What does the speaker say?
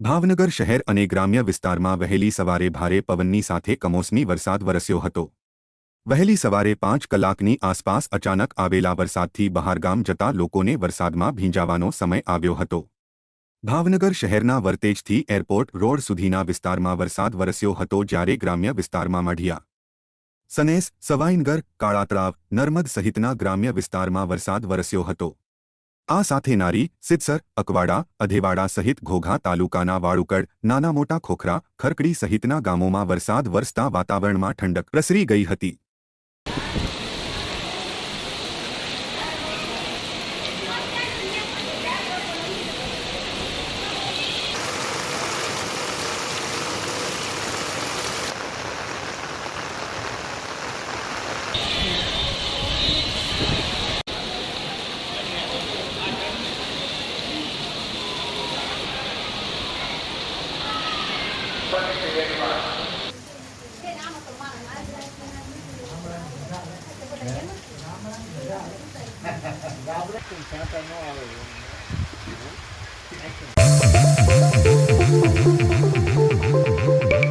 ભાવનગર શહેર અને ગ્રામ્ય વિસ્તારમાં વહેલી સવારે ભારે પવનની સાથે કમોસમી વરસાદ વરસ્યો હતો। વહેલી સવારે 5 કલાકની આસપાસ અચાનક આવેલા વરસાદથી બહારગામ જતા લોકોને વરસાદમાં ભીંજાવાનો સમય આવ્યો હતો। ભાવનગર શહેરના વર્તેજથી એરપોર્ટ રોડ સુધીના વિસ્તારમાં વરસાદ વરસ્યો હતો, જ્યારે ગ્રામ્ય વિસ્તારમાં માઢિયા, સનેસ, સવાઈનગર, કાળાતળાવ, નર્મદ સહિતના ગ્રામ્ય વિસ્તારમાં વરસાદ વરસ્યો હતો। આ સાથે નારી, સિદ્સર, અકવાડા, અધેવાડા સહિત ઘોઘા તાલુકાના વાળુકડ, નાના મોટા ખોખરા, ખરકડી સહિતના ગામોમાં વરસાદ વરસતા વાતાવરણમાં ઠંડક પ્રસરી ગઈ હતી। ગાબડે તો સાતા ન આવે